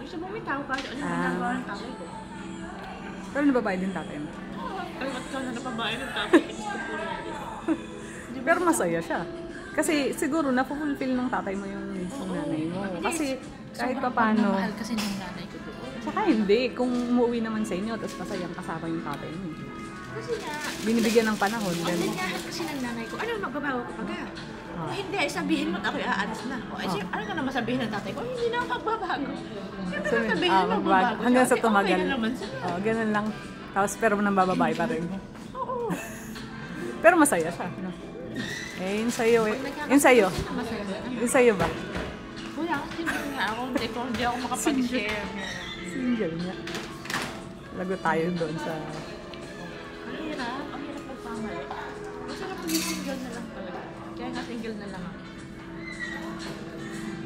Gusto bumitaw kahit ano yung ginagawa ng tatay ko. Pero nababae din tatay mo. Ay, ba't ka na napabae ng tatay ko? Pero masaya siya. Kasi siguro napufulfill ng tatay mo yung needs ng nanay mo. Kasi kahit pa paano. Mahal kasi ng nanay ko doon. Tsaka hindi. Kung umuwi naman sa inyo, tapos masayang kasama yung tatay mo. Kasi nga, Binibigyan ng panahon. ang ganyahan kasi ng nanay ko, ano magbabago ka pag O hindi, sabihin mo at ako'y aalis na. O ano ka naman sabihin ng tatay ko, hindi na ako magbabago. Siyempre na sabihin na magbabago. Hanggang sa Okay, tumagal. okay na naman siya. Ganun lang. Tapos pero nang bababae pa rin. Oo. Pero masaya siya. No? Yun sa'yo eh. Yun sa'yo. Masaya na. Yun sa'yo ba? Kuya, single nga ako. Hindi ako makapag-share. Single nga. Lago tayo doon sa... Ang hirap magpamali. Masarap maging single na lang talaga. Kaya nga single na lang ako.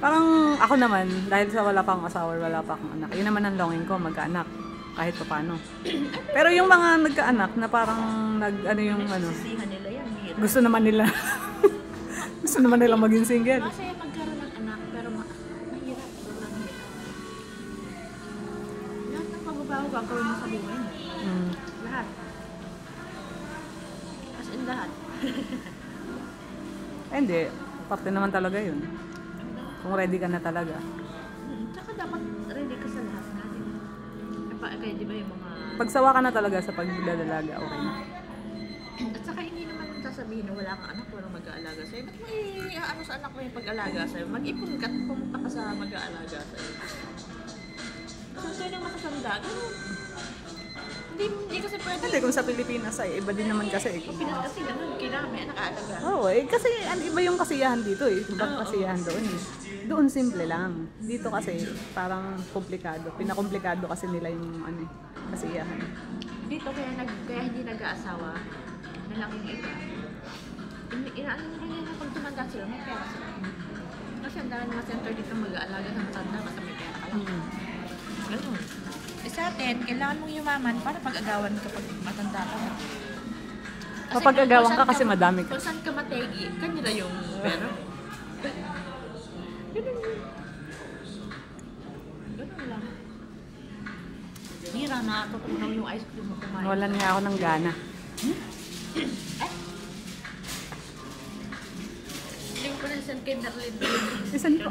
Parang ako naman, dahil sa wala pang asawa, wala pa akong anak. Yun naman ang longing ko, magkaanak. Kahit pa paano. Pero yung mga nagkaanak na parang Sisihan nila yan. Hirap. gusto naman nila gusto naman nila maging single. Masaya magkaroon ng anak, pero mahirap. Sobrang hirap. Lahat ng pagbabago gagawin mo sa buhay mo. Lahat. As in lahat. Hindi, parte naman talaga yun. Kung ready ka na talaga. Tsaka dapat ready ka sa lahat natin. Kaya di ba yung mga... Pagsawa ka na talaga sa pagdadalaga, okay na. At saka hindi naman sasabihin na wala kang anak, walang mag-aalaga sa'yo. Ba't may ano sa anak mo yung pag-alaga sa'yo? Mag-ipon ka at pumunta ka sa mag-aalaga sa'yo. Saan kayo nang makasanda? Ganun. Hindi kasi pwede. Hindi, kung sa Pilipinas ay iba din naman kasi. Pinas kasi ganun, kailangan may anak-aalaga. Oo, kasi iba yung kasiyahan dito eh. Ibang kasiyahan doon eh. Doon simple lang. Dito kasi parang komplikado. Pinakomplikado kasi nila yung kasiyahan. Dito kaya hindi nag-aasawa, na lang yung iba. Inaano nila yan na pag tumanda sila, may pera sila. Kasi ang dami mga center dito mag-aalaga ng matanda, basta may pera ka lang. Ganun. Sa atin, kailangan mong yumaman para pag-agawan ka pag matanda ka. Mapag-agawan ka kasi madami ka. Kung saan ka mategi, kanila yung pera. Ganun yun. Ganun lang. Mira na, tutunaw yung ice cream mo kumain. Walan nga ako ng gana. Hindi ko pa nasan kay Darlene. Isan ko